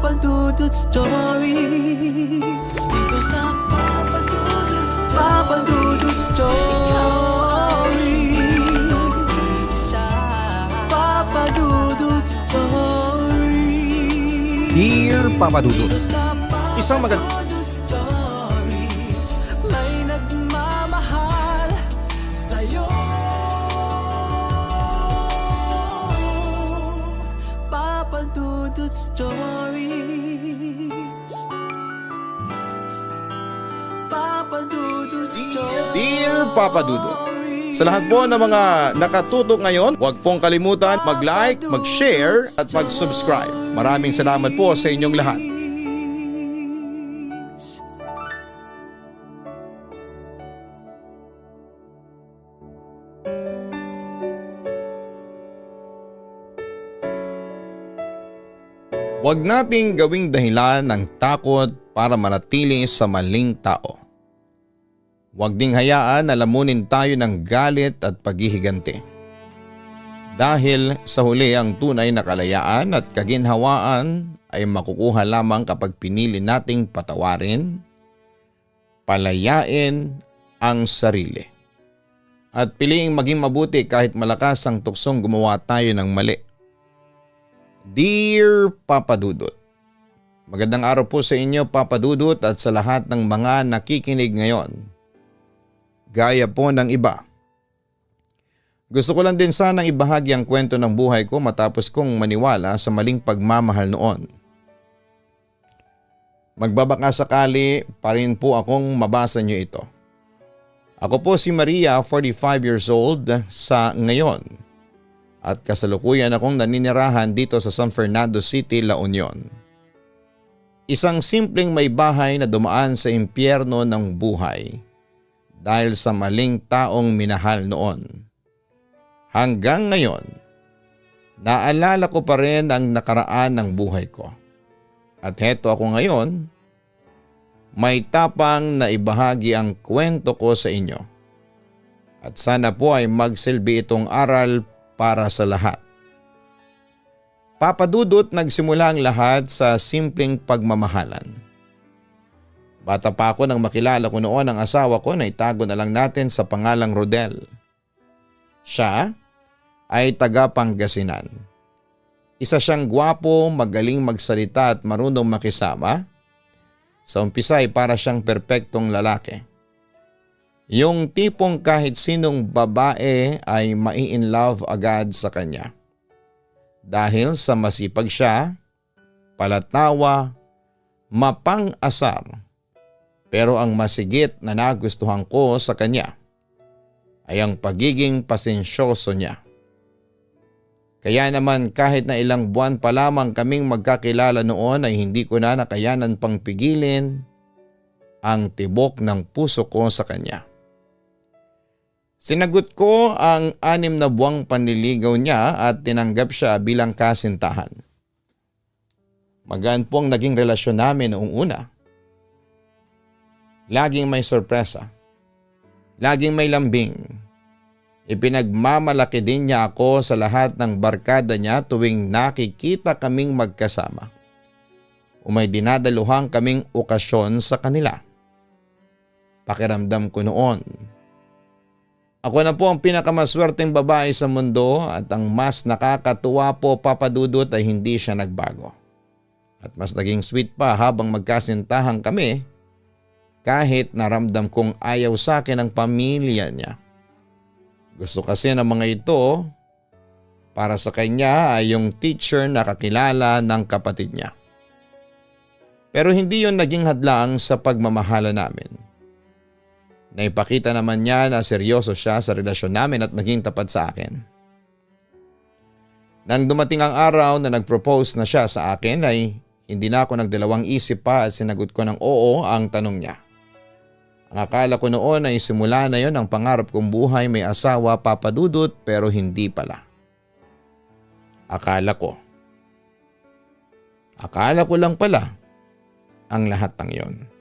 Papa Dudut Stories. Dito sa Papa Dudut Stories. Papa Dudut Stories. Dear Papa Dudut, isang magandang may nagmamahal sa'yo. Papa Dudut Stories. Papa Dudut Stories. Dear Papa Dudut, sa lahat po ng mga nakatutok ngayon, huwag pong kalimutan mag-like, mag-share at mag-subscribe. Maraming salamat po sa inyong lahat. Huwag nating gawing dahilan ng takot para manatili sa maling tao. Huwag ding hayaan na lamunin tayo ng galit at paghihiganti. Dahil sa huli ang tunay na kalayaan at kaginhawaan ay makukuha lamang kapag pinili nating patawarin, palayain ang sarili. At piliing maging mabuti kahit malakas ang tuksong gumawa tayo ng mali. Dear Papa Dudut, magandang araw po sa inyo Papa Dudut at sa lahat ng mga nakikinig ngayon. Gaya po ng iba. Gusto ko lang din sanang ibahagi ang kwento ng buhay ko matapos kong maniwala sa maling pagmamahal noon. Magbabaka sakali pa rin po akong mabasa niyo ito. Ako po si Maria, 45 years old sa ngayon. At kasalukuyan akong naninirahan dito sa San Fernando City, La Union. Isang simpleng may bahay na dumaan sa impyerno ng buhay dahil sa maling taong minahal noon. Hanggang ngayon, naalala ko pa rin ang nakaraan ng buhay ko. At heto ako ngayon, may tapang na ibahagi ang kwento ko sa inyo. At sana po ay magsilbi itong aral para sa lahat. Papa Dudut, nagsimula ang lahat sa simpleng pagmamahalan. Bata pa ako nang makilala ko noon ang asawa ko na itago na lang natin sa pangalang Rodel. Siya ay taga Pangasinan. Isa siyang gwapo, magaling magsalita at marunong makisama. Sa umpisa ay para siyang perpektong lalaki. Yung tipong kahit sinong babae ay mai-in-love agad sa kanya. Dahil sa masipag siya, palatawa, mapang-asar. Pero ang masigit na nagustuhan ko sa kanya ay ang pagiging pasensyoso niya. Kaya naman kahit na ilang buwan pa lamang kaming magkakilala noon ay hindi ko na nakayanan pang pigilin ang tibok ng puso ko sa kanya. Sinagot ko ang 6 na buwang panliligaw niya at tinanggap siya bilang kasintahan. Magaan po ang naging relasyon namin noong una. Laging may sorpresa. Laging may lambing. Ipinagmamalaki din niya ako sa lahat ng barkada niya tuwing nakikita kaming magkasama. O may dinadaluhan kaming okasyon sa kanila. Pakiramdam ko noon, ako na po ang pinakamaswerteng babae sa mundo at ang mas nakakatuwa po Papa Dudut ay hindi siya nagbago. At mas naging sweet pa habang magkasintahan kami kahit naramdam kong ayaw sa akin ang pamilya niya. Gusto kasi ng mga ito para sa kanya ay yung teacher na kakilala ng kapatid niya. Pero hindi yon naging hadlang sa pagmamahala namin. Naipakita naman niya na seryoso siya sa relasyon namin at naging tapat sa akin. Nang dumating ang araw na nag-propose na siya sa akin ay hindi na ako nagdalawang isip pa at sinagot ko ng oo ang tanong niya. Ang akala ko noon ay simula na yon ang pangarap kong buhay may asawa Papa Dudut pero hindi pala. Akala ko lang pala ang lahat ng yon.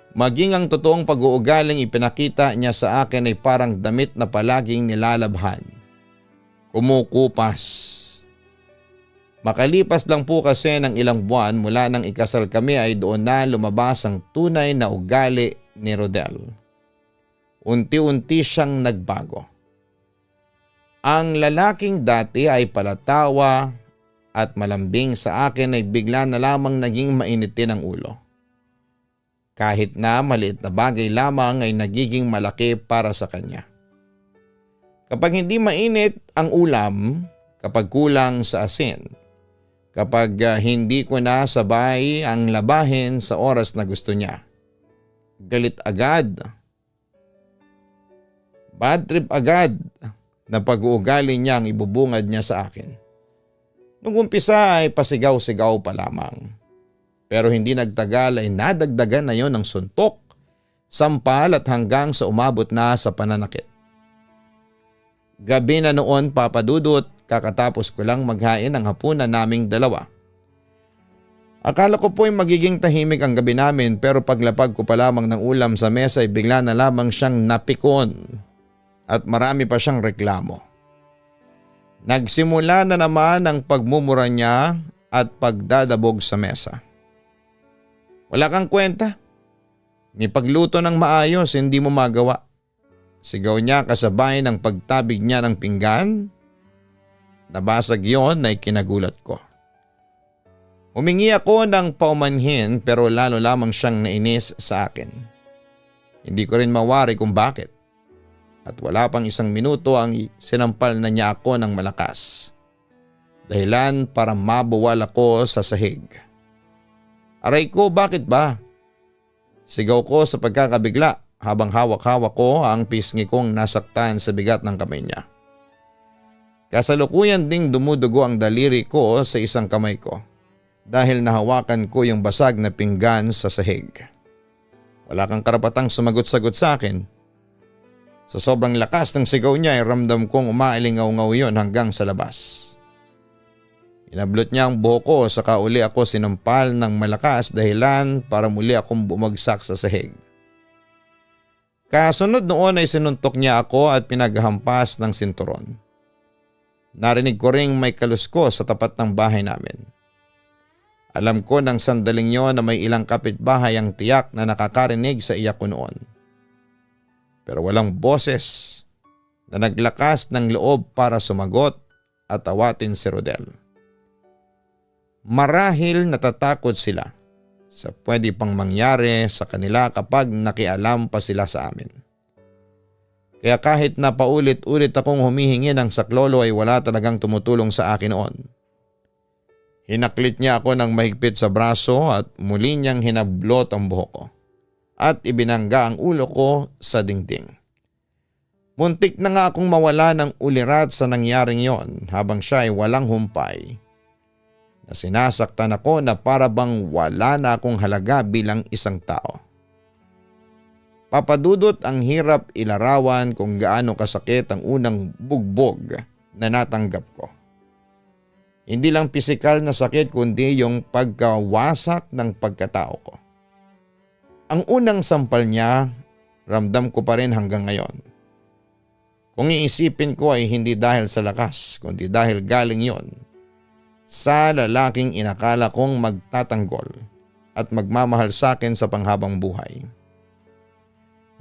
Maging ang totoong pag-uugaling ipinakita niya sa akin ay parang damit na palaging nilalabhan. Kumukupas. Makalipas lang po kasi ng ilang buwan mula nang ikasal kami ay doon na lumabas ang tunay na ugali ni Rodel. Unti-unti siyang nagbago. Ang lalaking dati ay palatawa at malambing sa akin ay bigla na lamang naging mainitin ang ulo. Kahit na maliit na bagay lamang ay nagiging malaki para sa kanya. Kapag hindi mainit ang ulam, kapag kulang sa asin, kapag hindi ko na sabay ang labahin sa oras na gusto niya, galit agad. Bad trip agad na pag-uugali niya ang ibubungad niya sa akin. Nung umpisa ay pasigaw-sigaw pa lamang. Pero hindi nagtagal ay nadagdagan na yon ng suntok, sampal at hanggang sa umabot na sa pananakit. Gabi na noon, Papa Dudut, kakatapos ko lang maghain ng hapunan naming dalawa. Akala ko po ay magiging tahimik ang gabi namin pero paglapag ko pa lamang ng ulam sa mesa ay bigla na lamang siyang napikon at marami pa siyang reklamo. Nagsimula na naman ang pagmumura niya at pagdadabog sa mesa. Wala kang kwenta. Ni pagluto ng maayos hindi mo magawa. Sigaw niya kasabay ng pagtabig niya ng pinggan. Nabasag yon ay kinagulat ko. Humingi ako ng paumanhin pero lalo lamang siyang nainis sa akin. Hindi ko rin mawari kung bakit. At wala pang isang minuto ang sinampal na niya ako ng malakas. Dahilan para mabuwal ako sa sahig. Aray ko, bakit ba? Sigaw ko sa pagkakabigla habang hawak-hawak ko ang pisngi kong nasaktan sa bigat ng kamay niya. Kasalukuyan ding dumudugo ang daliri ko sa isang kamay ko dahil nahawakan ko yung basag na pinggan sa sahig. Wala kang karapatang sumagot-sagot sa akin. Sa sobrang lakas ng sigaw niya ay ramdam kong umaalingaw-ngaw yon hanggang sa labas. Inablot niya ang buhok ko saka uli ako sinampal ng malakas dahilan para muli akong bumagsak sa sahig. Kasunod noon ay sinuntok niya ako at pinaghampas ng sinturon. Narinig ko ring may kalusko sa tapat ng bahay namin. Alam ko ng sandaling yon na may ilang kapitbahay ang tiyak na nakakarinig sa iyak ko noon. Pero walang boses na naglakas ng loob para sumagot at awatin si Rodel. Marahil natatakot sila sa pwede pang mangyari sa kanila kapag nakialam pa sila sa amin. Kaya kahit na paulit-ulit akong humihingi ng saklolo ay wala talagang tumutulong sa akin noon. Hinaklit niya ako ng mahigpit sa braso at muli niyang hinablot ang buhok ko at ibinangga ang ulo ko sa dingding. Muntik na nga akong mawala ng ulirat sa nangyaring yon habang siya ay walang humpay. Na sinasaktan ako na para bang wala na akong halaga bilang isang tao. Papadudot ang hirap ilarawan kung gaano kasakit ang unang bugbog na natanggap ko. Hindi lang pisikal na sakit kundi yung pagkawasak ng pagkatao ko. Ang unang sampal niya, ramdam ko pa rin hanggang ngayon. Kung iisipin ko ay hindi dahil sa lakas kundi dahil galing yon sa lalaking inakala kong magtatanggol at magmamahal sa akin sa panghabang buhay.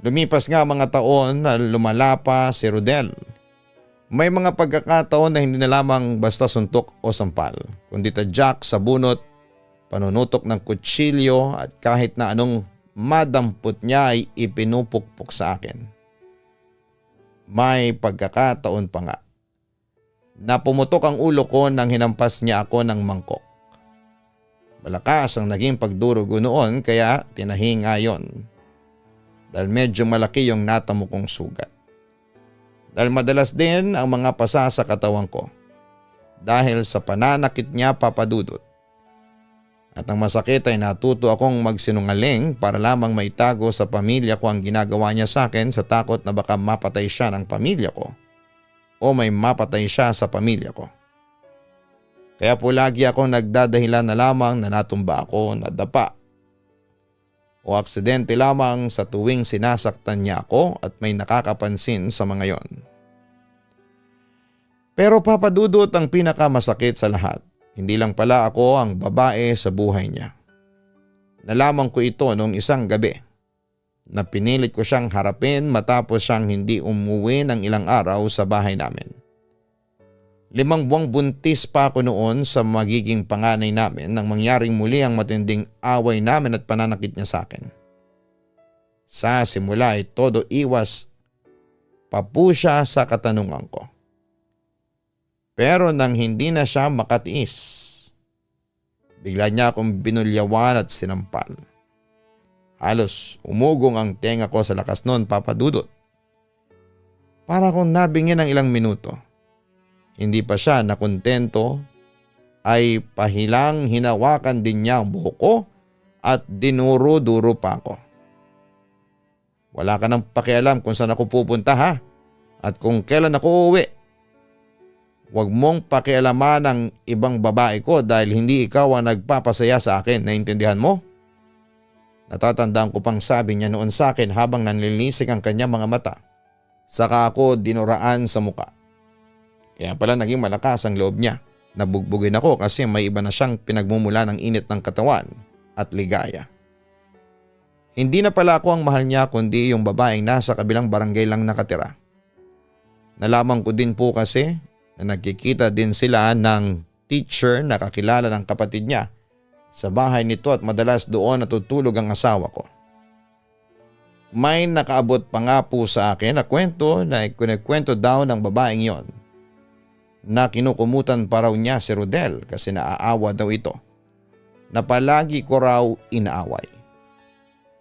Lumipas nga mga taon na lumala pa si Rodel. May mga pagkakataon na hindi na lamang basta suntok o sampal, kundi tadyak sa bunot, panunutok ng kutsilyo at kahit na anong madampot niya ay ipinupukpok sa akin. May pagkakataon pa nga na pumutok ang ulo ko nang hinampas niya ako ng mangkok. Malakas ang naging pagdurugo noon kaya tinahinga yon. Dahil medyo malaki yung natamo kong sugat. Dahil madalas din ang mga pasa sa katawan ko. Dahil sa pananakit niya papadudot. At ang masakit ay natuto akong magsinungaling para lamang maitago sa pamilya ko ang ginagawa niya sa akin sa takot na baka mapatay siya ng pamilya ko o may mapatay siya sa pamilya ko. Kaya po lagi akong nagdadahilan na lamang na natumba ako, nadapa o aksidente lamang sa tuwing sinasaktan niya ako at may nakakapansin sa mga yon. Pero papadudot ang pinakamasakit sa lahat. Hindi lang pala ako ang babae sa buhay niya. Nalaman ko ito noong isang gabi na pinilit ko siyang harapin matapos siyang hindi umuwi ng ilang araw sa bahay namin. 5 buwang buntis pa ako noon sa magiging panganay namin nang mangyaring muli ang matinding away namin at pananakit niya sa akin. Sa simula ay todo iwas pa po siya sa katanungan ko. Pero nang hindi na siya makatiis, bigla niya akong binulyawan at sinampal. Halos umugong ang tenga ko sa lakas noon, Papa Dudut. Para akong nabingin ng ilang minuto. Hindi pa siya nakontento ay pahilang hinawakan din niya ang buhok ko at dinuro-duro pa ako. Wala ka nang pakialam kung saan ako pupunta ha at kung kailan ako uuwi. Huwag mong pakialaman ang ibang babae ko dahil hindi ikaw ang nagpapasaya sa akin, naintindihan mo? Natatandaan ko pang sabi niya noon sa akin habang nanlilisik ang kanyang mga mata. Saka ako dinuraan sa muka. Kaya pala naging malakas ang loob niya. Nabugbugin ako kasi may iba na siyang pinagmumula ng init ng katawan at ligaya. Hindi na pala ako ang mahal niya kundi yung babaeng nasa kabilang barangay lang nakatira. Nalaman ko din po kasi na nagkikita din sila ng teacher na kakilala ng kapatid niya sa bahay nito at madalas doon natutulog ang asawa ko. May nakaabot pa nga po sa akin na kwento na ikunikwento daw ng babaeng yon na kinukumutan pa raw niya si Rodel kasi naaawa daw ito na palagi ko raw inaaway.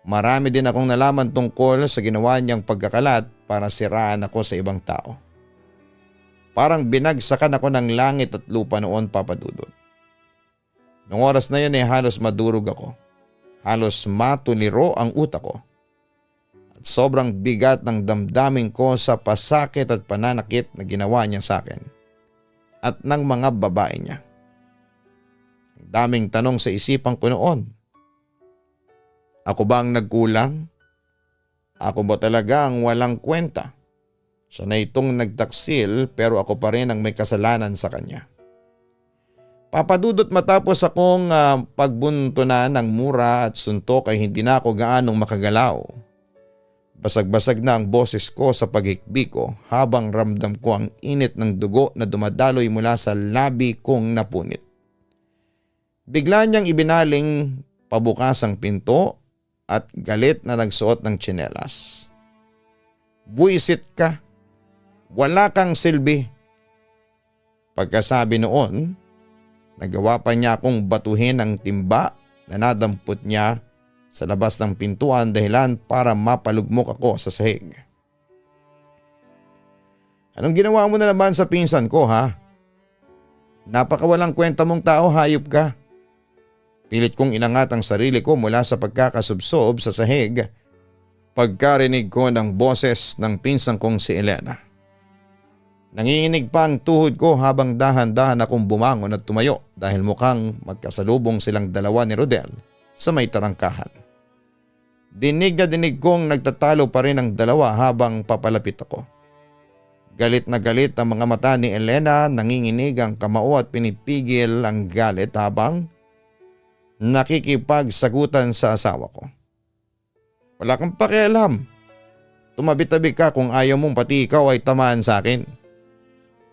Marami din akong nalaman tungkol sa ginawa niyang pagkakalat para siraan ako sa ibang tao. Parang binagsakan ako ng langit at lupa noon, Papa Dudut. Noong oras na yun ay halos madurog ako. Halos matuliro ang utak ko. At sobrang bigat ng damdamin ko sa pasakit at pananakit na ginawa niya sa akin. At ng mga babae niya. Ang daming tanong sa isipan ko noon. Ako ba ang nagkulang? Ako ba talaga ang walang kwenta? Siya na itong nagtaksil pero ako pa rin ang may kasalanan sa kanya. Papadudot matapos akong pagbuntunan ng mura at suntok ay hindi na ako gaanong makagalaw. Basag-basag na ang boses ko sa paghikbi ko habang ramdam ko ang init ng dugo na dumadaloy mula sa labi kong napunit. Bigla niyang ibinaling pabukas ang pinto at galit na nagsuot ng tsinelas. Buisit ka. Wala kang silbi. Pagkasabi noon, nagawa pa niya akong batuhin ng timba na nadampot niya sa labas ng pintuan dahilan para mapalugmok ako sa sahig. Anong ginawa mo na naman sa pinsan ko ha? Napakawalang kwenta mong tao, hayop ka. Pilit kong inangat ang sarili ko mula sa pagkakasubsob sa sahig pagkarinig ko ng boses ng pinsan kong si Elena. Nanginginig pa ang tuhod ko habang dahan-dahan akong bumangon at tumayo dahil mukhang magkasalubong silang dalawa ni Rodel sa may tarangkahan. Dinig na dinig kong nagtatalo pa rin ang dalawa habang papalapit ako. Galit na galit ang mga mata ni Elena, nanginginig ang kamao at pinipigil ang galit habang nakikipagsagutan sa asawa ko. Wala kang pakialam. Tumabi-tabi ka kung ayaw mong pati ikaw ay tamaan sa akin.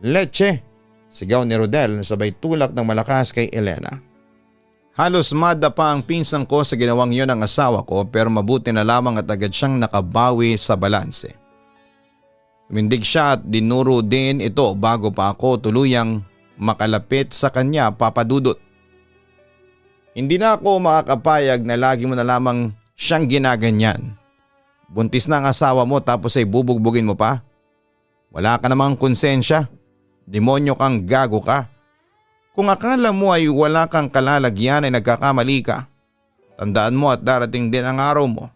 Leche! Sigaw ni Rodel sabay tulak ng malakas kay Elena. Halos madapa ang pinsan ko sa ginawang yon ng asawa ko pero mabuti na lamang at agad siyang nakabawi sa balanse. Tumindig siya at dinuro din ito bago pa ako tuluyang makalapit sa kanya, Papa Dudut. Hindi na ako makakapayag na lagi mo na lamang siyang ginaganyan. Buntis na ang asawa mo tapos ay bubugbugin mo pa? Wala ka namang konsensya. Demonyo kang, gago ka. Kung akala mo ay wala kang kalalagyan ay nagkakamali ka. Tandaan mo at darating din ang araw mo.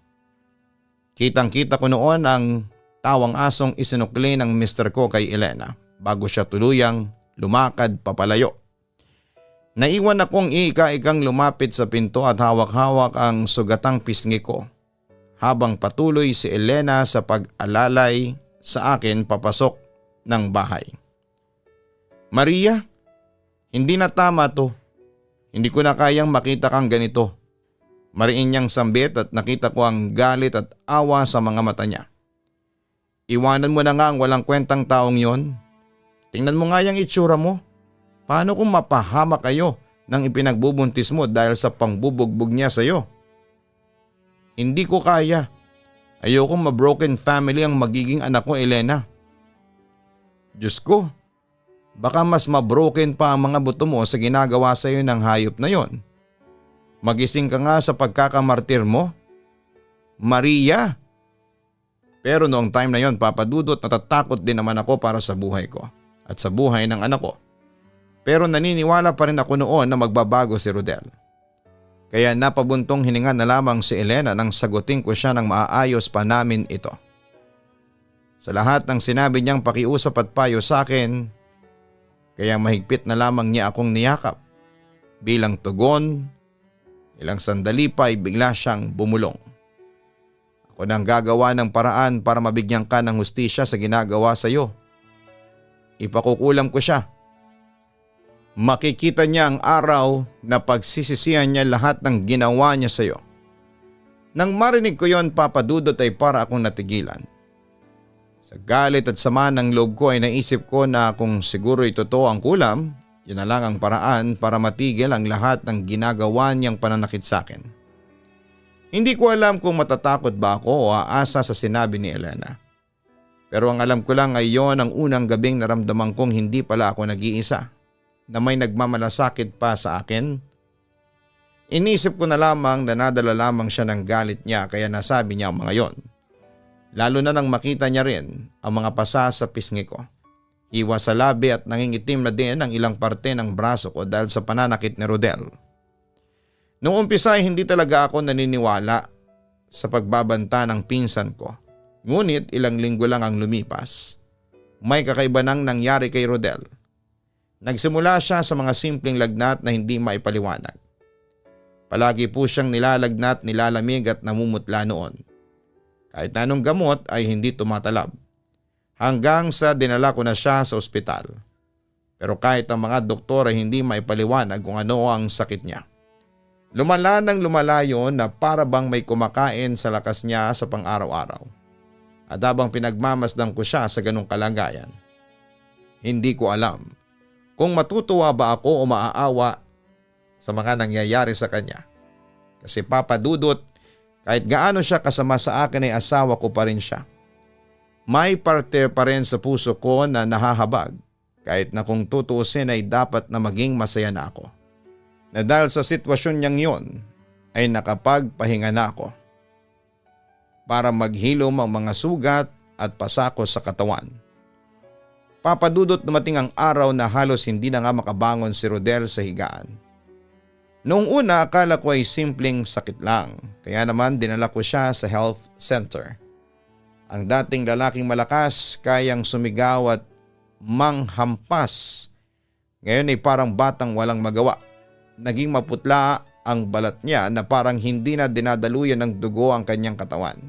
Kitang-kita ko noon ang tawang asong isinukli ng mister ko kay Elena bago siya tuluyang lumakad papalayo. Naiwan akong ika-ikang lumapit sa pinto at hawak-hawak ang sugatang pisngi ko habang patuloy si Elena sa pag-alalay sa akin papasok ng bahay. Maria, Hindi na tama to. Hindi ko na kayang makita kang ganito. Mariin niyang sambit at nakita ko ang galit at awa sa mga mata niya. Iwanan mo na nga ang walang kwentang taong yon. Tingnan mo nga yung itsura mo. Paano kung mapahama kayo nang ipinagbubuntis mo dahil sa pangbubugbog niya sa'yo? Hindi ko kaya. Ayokong ma-broken family ang magiging anak ko, Elena. Diyos ko, baka mas ma-broken pa ang mga buto mo sa ginagawa sa'yo ng hayop na yon. Magising ka nga sa pagkakamartir mo. Maria! Pero noong time na yon, Papa Dudut, natatakot din naman ako para sa buhay ko at sa buhay ng anak ko. Pero naniniwala pa rin ako noon na magbabago si Rodel. Kaya napabuntong hininga na lamang si Elena nang sagutin ko siya ng maaayos pa namin ito. Sa lahat ng sinabi niyang pakiusap at payo sa akin, kaya mahigpit na lamang niya akong niyakap. Bilang tugon, ilang sandali pa ay bigla siyang bumulong. Ako nang gagawa ng paraan para mabigyan ka ng hustisya sa ginagawa sa iyo. Ipakukulam ko siya. Makikita niya ang araw na pagsisisihan niya lahat ng ginawa niya sa iyo. Nang marinig ko yon, Papa Dudut, ay para akong natigilan. Sa galit at sama ng loob ko ay naisip ko na kung siguro'y totoo ang kulam, yun na lang ang paraan para matigil ang lahat ng ginagawa niyang pananakit sa akin. Hindi ko alam kung matatakot ba ako o aasa sa sinabi ni Elena. Pero ang alam ko lang ay yon ang unang gabing naramdaman kong hindi pala ako nag-iisa, na may nagmamalasakit pa sa akin. Inisip ko na lamang na nadala lamang siya ng galit niya kaya nasabi niya ang mga yon. Lalo na nang makita niya rin ang mga pasa sa pisngi ko. Iwa sa labi at nangingitim na din ang ilang parte ng braso ko dahil sa pananakit ni Rodel. Noong umpisa ay hindi talaga ako naniniwala sa pagbabanta ng pinsan ko. Ngunit ilang linggo lang ang lumipas. May kakaiba nang nangyari kay Rodel. Nagsimula siya sa mga simpleng lagnat na hindi maipaliwanag. Palagi po siyang nilalagnat, nilalamig at namumutla noon. Kahit na anong gamot ay hindi tumatalab. Hanggang sa dinala ko na siya sa ospital. Pero kahit ang mga doktor ay hindi maipaliwanag kung ano ang sakit niya. Lumala ng lumala yun na para bang may kumakain sa lakas niya sa pang-araw-araw. At habang pinagmamasdan ko siya sa ganong kalagayan, hindi ko alam kung matutuwa ba ako o maaawa sa mga nangyayari sa kanya. Kasi Papa Dudut, kahit gaano siya kasama sa akin ay asawa ko pa rin siya. May parte pa rin sa puso ko na nahahabag kahit na kung tutuusin ay dapat na maging masaya na ako. Na dahil sa sitwasyon niyang yon ay nakapagpahinga na ako para maghilom ang mga sugat at pasakos sa katawan. Papa Dudut, dumating ang araw na halos hindi na nga makabangon si Rodel sa higaan. Noong una akala ko ay simpleng sakit lang, kaya naman dinala ko siya sa health center. Ang dating lalaking malakas, kayang sumigaw at manghampas, ngayon ay parang batang walang magawa. Naging maputla ang balat niya na parang hindi na dinadaluyan ng dugo ang kanyang katawan.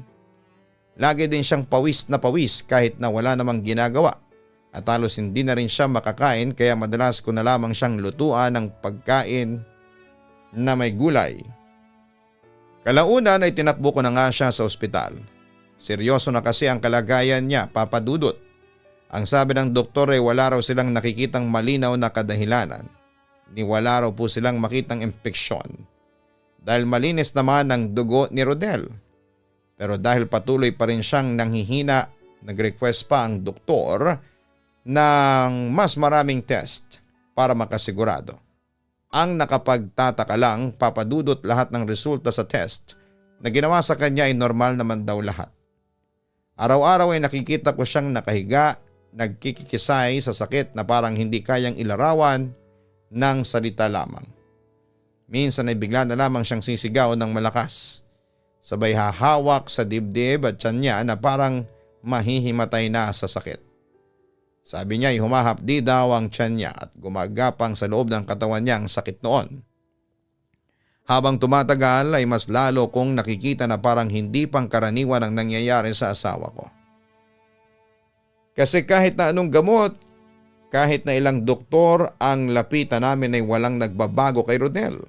Lagi din siyang pawis na pawis kahit na wala namang ginagawa. At halos hindi na rin siya makakain kaya madalas ko na lamang siyang lutuan ng pagkain na may gulay. Kalaunan ay tinakbo ko na nga siya sa ospital. Seryoso na kasi ang kalagayan niya, Papa Dudut. Ang sabi ng doktor ay wala raw silang nakikitang malinaw na kadahilanan. Ni wala raw po silang makitang impeksyon. Dahil malinis naman ang dugo ni Rodel. Pero dahil patuloy pa rin siyang nanghihina, nag-request pa ang doktor ng mas maraming test para makasigurado. Ang nakapagtataka lang, Papa Dudut, lahat ng resulta sa test na ginawa sa kanya ay normal naman daw lahat. Araw-araw ay nakikita ko siyang nakahiga, nagkikikisay sa sakit na parang hindi kayang ilarawan ng salita lamang. Minsan ay bigla na lamang siyang sisigaw ng malakas. Sabay hahawak sa dibdib at tiyan niya na parang mahihimatay na sa sakit. Sabi niya ay humahapdi daw ang tiyan niya at gumagapang sa loob ng katawan niya ang sakit noon. Habang tumatagal ay mas lalo kong nakikita na parang hindi pangkaraniwan ang nangyayari sa asawa ko. Kasi kahit na anong gamot, Kahit na ilang doktor ang lapitan namin ay walang nagbabago kay Rodel.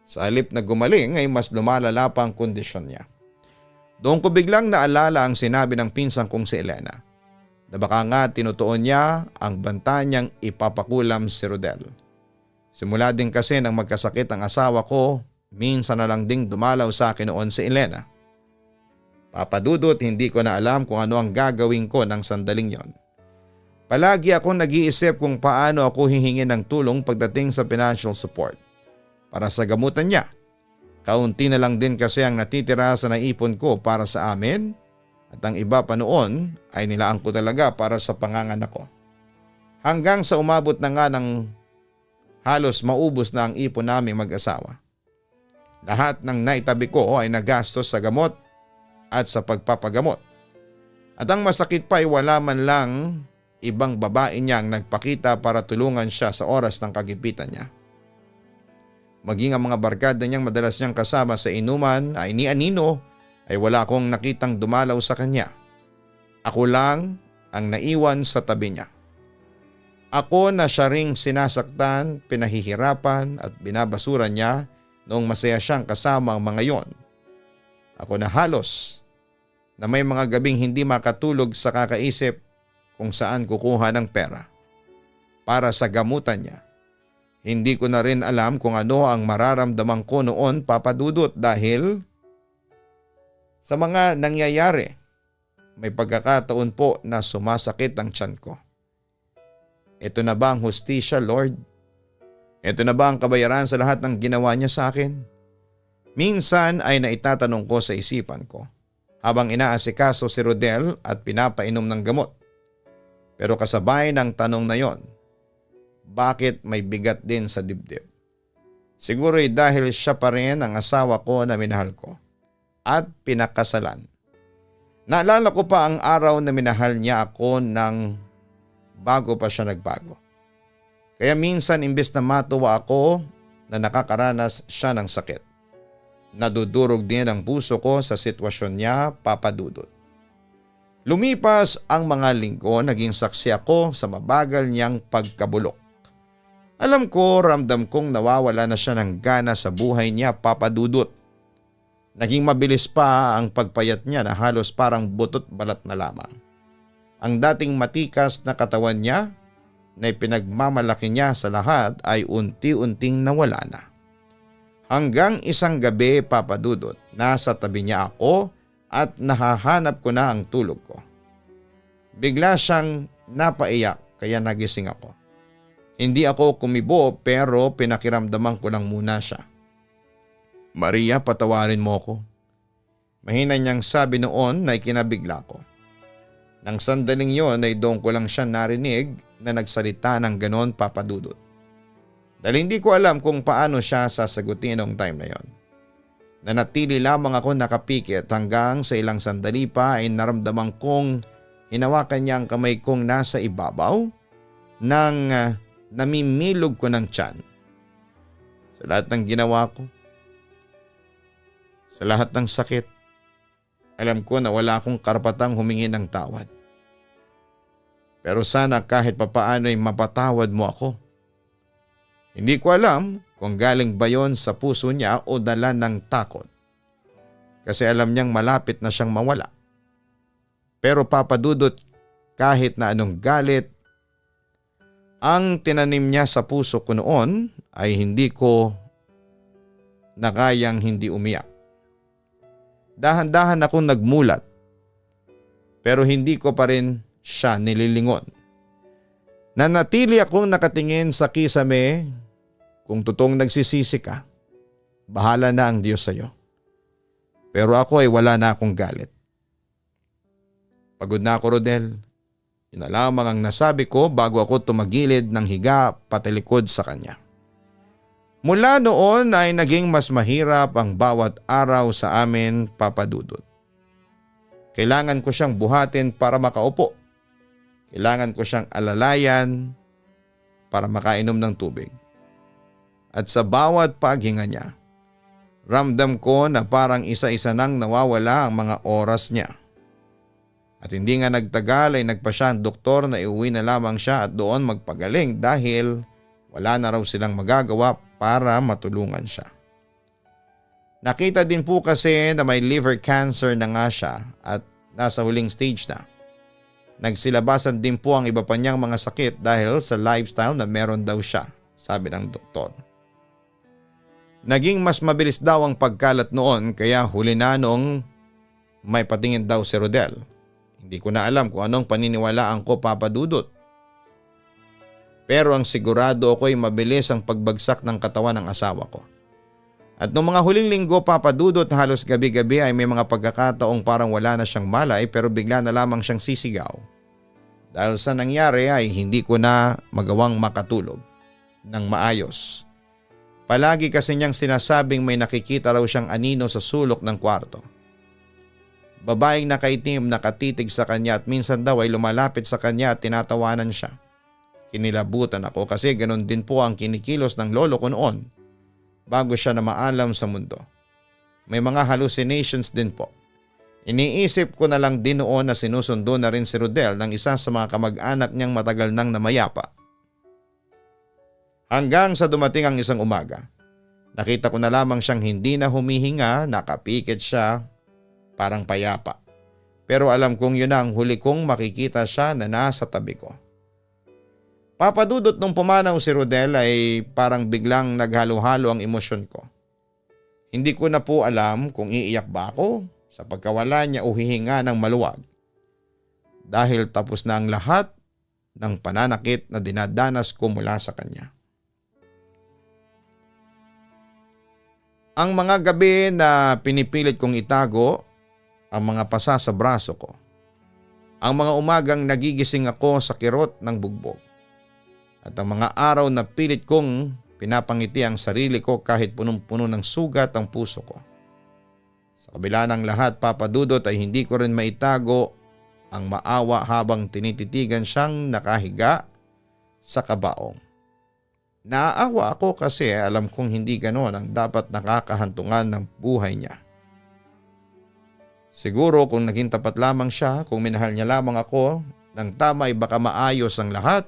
Sa halip na gumaling ay mas lumalala pa ang kondisyon niya. Doon ko biglang naalala ang sinabi ng pinsang kong si Elena na baka nga tinutuon niya ang banta niyang ipapakulam si Rodel. Simula din kasi nang magkasakit ang asawa ko, minsan na lang ding dumalaw sa akin noon si Elena. Papadudot, hindi ko na alam kung ano ang gagawin ko ng sandaling yon. Palagi akong nag-iisip kung paano ako hihingi ng tulong pagdating sa financial support para sa gamutan niya. Kaunti na lang din kasi ang natitira sa naipon ko para sa amin at ang iba pa noon ay nilaan ko talaga para sa panganganak ko. Hanggang sa umabot na nga ng halos maubos na ang ipon naming mag-asawa. Lahat ng naitabi ko ay nagastos sa gamot at sa pagpapagamot. At ang masakit pa ay wala man lang ibang babae niyang nagpakita para tulungan siya sa oras ng kagipitan niya. Maging ang mga barkada niyang madalas niyang kasama sa inuman ay ni anino ay wala akong nakitang dumalaw sa kanya. Ako lang ang naiwan sa tabi niya. Ako na siya ring sinasaktan, pinahihirapan at binabasuran niya noong masaya siyang kasama ang mga yon. Ako na halos na may mga gabing hindi makatulog sa kakaisip kung saan kukuha ng pera para sa gamutan niya. Hindi ko na rin alam kung ano ang mararamdaman ko noon, Papa Dudut, dahil sa mga nangyayari, may pagkakataon po na sumasakit ang tiyan ko. Ito na ba ang hustisya, Lord? Ito na ba ang kabayaran sa lahat ng ginawa niya sa akin? Minsan ay naitatanong ko sa isipan ko habang inaasikaso si Rodel at pinapainom ng gamot. Pero kasabay ng tanong na yon, bakit may bigat din sa dibdib? Siguro'y dahil siya pa rin ang asawa ko na minahal ko at pinakasalan. Naalala ko pa ang araw na minahal niya ako nang bago pa siya nagbago. Kaya minsan imbes na matuwa ako na nakakaranas siya ng sakit, nadudurog din ang puso ko sa sitwasyon niya, Papa Dudut. Lumipas ang mga linggo, naging saksi ako sa mabagal niyang pagkabulok. Alam ko, ramdam kong nawawala na siya ng gana sa buhay niya, Papa Dudut. Naging mabilis pa ang pagpayat niya na halos parang butot balat na lamang. Ang dating matikas na katawan niya na ipinagmamalaki niya sa lahat ay unti-unting nawala na. Hanggang isang gabi, Papa Dudut, nasa tabi niya ako at nahahanap ko na ang tulog ko. Bigla siyang napaiyak kaya nagising ako. Hindi ako kumibo pero pinakiramdaman ko lang muna siya. Maria, patawarin mo ko. Mahina niyang sabi noon na ikinabigla ko. Nang sandaling yon ay doon ko lang siya narinig na nagsalita ng ganon, Papa Dudut. Dahil hindi ko alam kung paano siya sasagutin noong time na yon. Nanatili lamang ako nakapikit hanggang sa ilang sandali pa ay naramdaman kong hinawakan niya ang kamay kong nasa ibabaw ng namimilog ko ng tiyan. Sa lahat ng ginawa ko, sa lahat ng sakit, alam ko na wala akong karapatang humingi ng tawad. Pero sana kahit papaano ay mapatawad mo ako. Hindi ko alam kung galing ba yon sa puso niya o dala ng takot. Kasi alam niyang malapit na siyang mawala. Pero Papa Dudut, kahit na anong galit ang tinanim niya sa puso ko noon ay hindi ko nakayang hindi umiyak. Dahan-dahan akong nagmulat pero hindi ko pa rin siya nililingon. Nanatili akong nakatingin sa kisame. Kung totoong nagsisisi ka, bahala na ang Diyos sa iyo. Pero ako ay wala na akong galit. Pagod na ako, Rodel. Yun na lamang ang nasabi ko bago ako tumagilid ng higa patalikod sa kanya. Mula noon ay naging mas mahirap ang bawat araw sa amin, Papa Dudut. Kailangan ko siyang buhatin para makaupo. Kailangan ko siyang alalayan para makainom ng tubig. At sa bawat paghinga niya, ramdam ko na parang isa-isa nang nawawala ang mga oras niya. At hindi nga nagtagal ay nagpa siya ang doktor na iuwi na lamang siya at doon magpagaling dahil wala na raw silang magagawa para matulungan siya. Nakita din po kasi na may liver cancer na nga siya at nasa huling stage na. Nagsilabasan din po ang iba pa niyang mga sakit dahil sa lifestyle na meron daw siya, sabi ng doktor. Naging mas mabilis daw ang pagkalat noon kaya huli na noong may patingin daw si Rodel. Hindi ko na alam kung anong paniniwalaan ko, Papa Dudut. Pero ang sigurado ako ay mabilis ang pagbagsak ng katawan ng asawa ko. At noong mga huling linggo, Papa Dudut, halos gabi-gabi ay may mga pagkakataong parang wala na siyang malay pero bigla na lamang siyang sisigaw. Dahil sa nangyari ay hindi ko na magawang makatulog ng maayos. Palagi kasi niyang sinasabing may nakikita raw siyang anino sa sulok ng kwarto. Babaeng nakaitim nakatitig sa kanya at minsan daw ay lumalapit sa kanya at tinatawanan siya. Kinilabutan ako kasi ganon din po ang kinikilos ng lolo ko noon bago siya na maalam sa mundo. May mga hallucinations din po. Iniisip ko na lang din noon na sinusundo na rin si Rodel ng isa sa mga kamag-anak niyang matagal nang namayapa. Hanggang sa dumating ang isang umaga, nakita ko na lamang siyang hindi na humihinga, nakapikit siya, parang payapa. Pero alam kong yun ang huli kong makikita siya na nasa tabi ko. Papa Dudut, nung pumanaw si Rodel ay parang biglang naghalo-halo ang emosyon ko. Hindi ko na po alam kung iiyak ba ako sa pagkawala niya o hihinga ng maluwag. Dahil tapos na ang lahat ng pananakit na dinadanas ko mula sa kanya. Ang mga gabi na pinipilit kong itago ang mga pasa sa braso ko. Ang mga umagang nagigising ako sa kirot ng bugbog. At ang mga araw na pilit kong pinapangiti ang sarili ko kahit punong-puno ng sugat ang puso ko. Sa kabila ng lahat, Papa Dudut, ay hindi ko rin maitago ang maawa habang tinititigan siyang nakahiga sa kabaong. Naaawa ako kasi alam kong hindi ganoon ang dapat nakakahantungan ng buhay niya. Siguro kung naging tapat lamang siya, kung minahal niya lamang ako, ng tama ay baka maayos ang lahat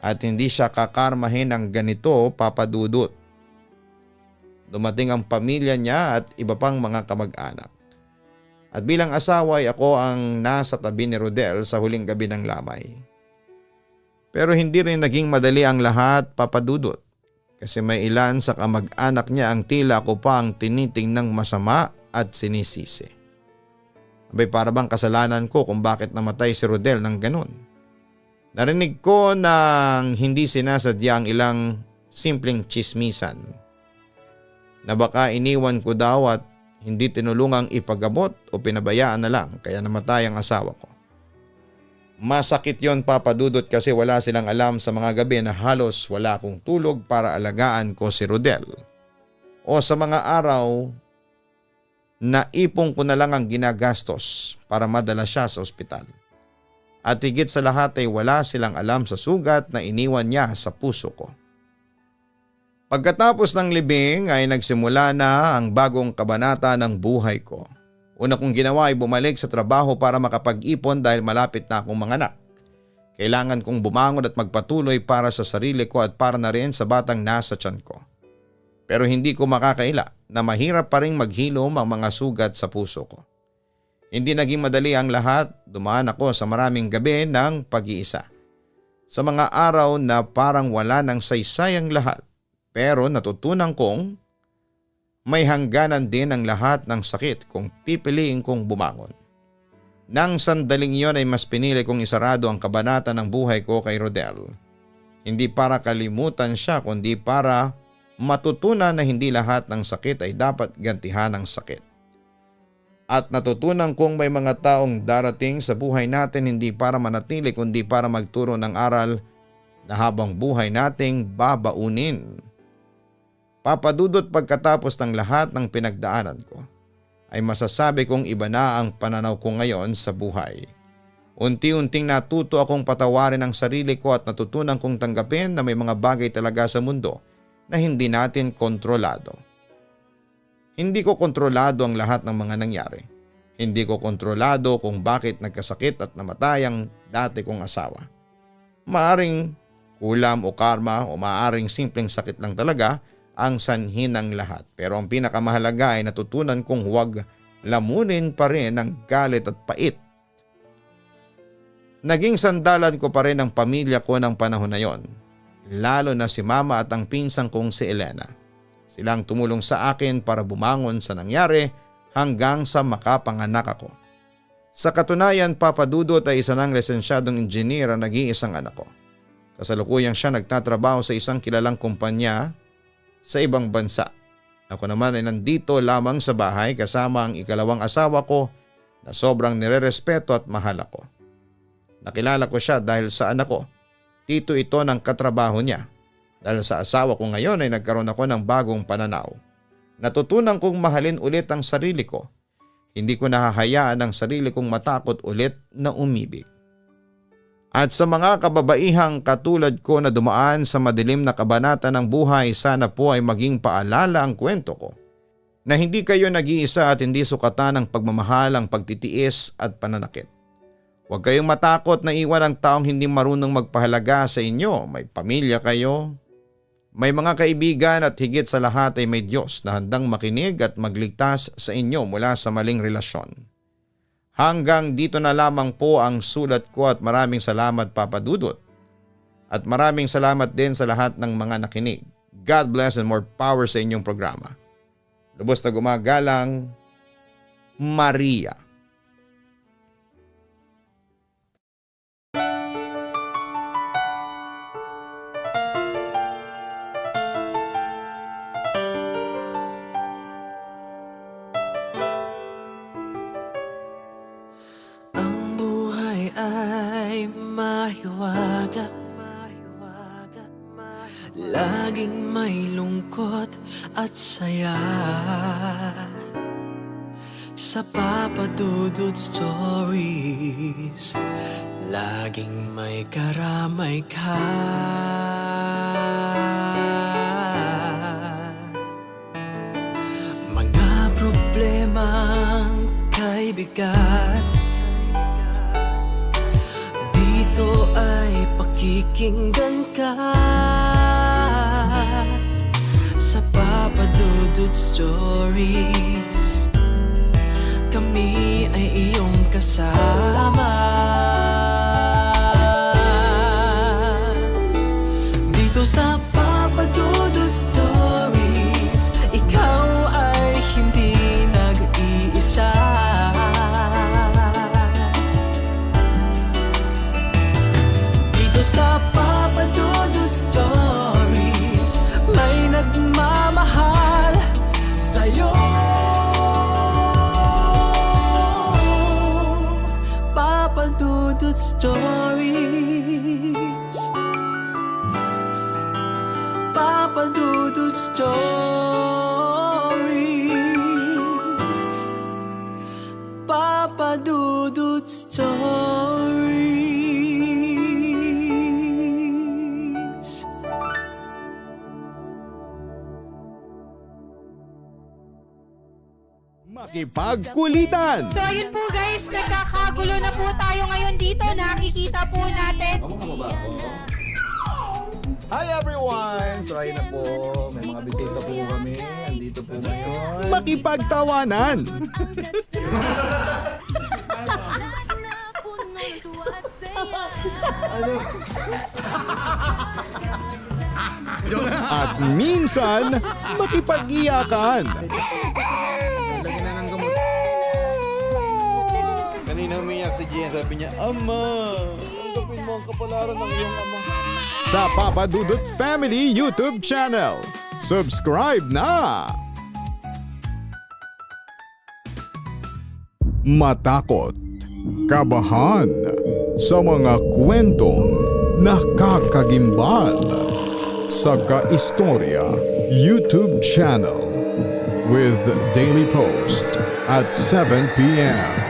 at hindi siya kakarmahin ng ganito, Papa Dudut. Dumating ang pamilya niya at iba pang mga kamag-anak. At bilang asawa ay ako ang nasa tabi ni Rodel sa huling gabi ng lamay. Pero hindi rin naging madali ang lahat, Papa Dudut. Kasi may ilan sa kamag-anak niya ang tila ko pa ang tinitingnang masama at sinisisi. Abay, para bang kasalanan ko kung bakit namatay si Rodel ng ganun. Narinig ko ng hindi sinasadya ang ilang simpleng chismisan na baka iniwan ko daw at hindi tinulungang ipagamot o pinabayaan na lang kaya namatay ang asawa ko. Masakit yon, Papa Dudut, kasi wala silang alam sa mga gabi na halos wala akong tulog para alagaan ko si Rodel. O sa mga araw na ipong ko na lang ang ginagastos para madala siya sa ospital. At higit sa lahat ay wala silang alam sa sugat na iniwan niya sa puso ko. Pagkatapos ng libing ay nagsimula na ang bagong kabanata ng buhay ko. Una kong ginawa ay bumalik sa trabaho para makapag-ipon dahil malapit na akong manganak. Kailangan kong bumangon at magpatuloy para sa sarili ko at para na rin sa batang nasa tiyan ko. Pero hindi ko makakaila na mahirap pa rin maghilom ang mga sugat sa puso ko. Hindi naging madali ang lahat, dumaan ako sa maraming gabi ng pag-iisa. Sa mga araw na parang wala ng saysay ang lahat, pero natutunan kong may hangganan din ang lahat ng sakit kung pipiliin kong bumangon. Nang sandaling iyon ay mas pinili kong isarado ang kabanata ng buhay ko kay Rodel. Hindi para kalimutan siya kundi para matutunan na hindi lahat ng sakit ay dapat gantihan ng sakit. At natutunan kong may mga taong darating sa buhay natin hindi para manatili kundi para magturo ng aral na habang buhay nating babaunin. Papa Dudut, pagkatapos ng lahat ng pinagdaanan ko, ay masasabi kong iba na ang pananaw ko ngayon sa buhay. Unti-unting natuto akong patawarin ang sarili ko at natutunan kong tanggapin na may mga bagay talaga sa mundo na hindi natin kontrolado. Hindi ko kontrolado ang lahat ng mga nangyari. Hindi ko kontrolado kung bakit nagkasakit at namatay ang dati kong asawa. Maaring kulam o karma o maaring simpleng sakit lang talaga ang sanhi ng lahat. Pero ang pinakamahalaga ay natutunan kong huwag lamunin pa rin ang galit at pait. Naging sandalan ko pa rin ang pamilya ko ng panahon na yon, lalo na si mama at ang pinsang kong si Elena. Silang tumulong sa akin para bumangon sa nangyari hanggang sa makapanganak ako. Sa katunayan, Papa Dudut ay isa ng lisensyadong engineer ang nag-iisang anak ko. Kasalukuyang siya nagtatrabaho sa isang kilalang kumpanya sa ibang bansa. Ako naman ay nandito lamang sa bahay kasama ang ikalawang asawa ko na sobrang nirerespeto at mahal ako. Nakilala ko siya dahil sa anak ko. Tito ito ng katrabaho niya. Dahil sa asawa ko ngayon ay nagkaroon ako ng bagong pananaw. Natutunan kong mahalin ulit ang sarili ko. Hindi ko nahahayaan ang sarili kong matakot ulit na umibig. At sa mga kababaihang katulad ko na dumaan sa madilim na kabanata ng buhay, sana po ay maging paalala ang kwento ko na hindi kayo nag-iisa at hindi sukatan ng pagmamahal ang pagtitiis at pananakit. Huwag kayong matakot na iwan ang taong hindi marunong magpahalaga sa inyo. May pamilya kayo, may mga kaibigan at higit sa lahat ay may Diyos na handang makinig at magligtas sa inyo mula sa maling relasyon. Hanggang dito na lamang po ang sulat ko at maraming salamat Papa Dudut. At maraming salamat din sa lahat ng mga nakinig. God bless and more power sa inyong programa. Lubos na gumagalang, Maria. Mahiwaga, laging may lungkot at saya. Sa Papa Dudut Stories, laging may karamay ka. Mga problemang kaibigan, ito ay pakikinggan ka. Sa Papa Dudut Stories, kami ay iyong kasama. Dito sa Papa Dudut Stories, ikaw ay hindi nag-iisa. Sa Papa Dudut Stories, may nagmamahal sa'yo. Papa Dudut Stories, Papa Dudut Stories, Papa Dudut Stories. Makipagkulitan. So ayun po guys, nagkakagulo na po tayo ngayon dito. Nakikita po natin si Gian. Hi everyone! So ayun na po, may mga bisita po kami. Andito po ngayon. Makipagtawanan. At minsan, makipag-iyakan. Lagi na ng gamot. Kanina umiyak si Gian, sabi niya, Ama, tanggapin mo ang kapalaran ng iyong ama. Sa Papa Dudut Family YouTube channel. Subscribe na! Matakot, kabahan, sa mga kwentong nakakagimbal. Sa Ka-Istorya YouTube channel with daily post at 7 p.m.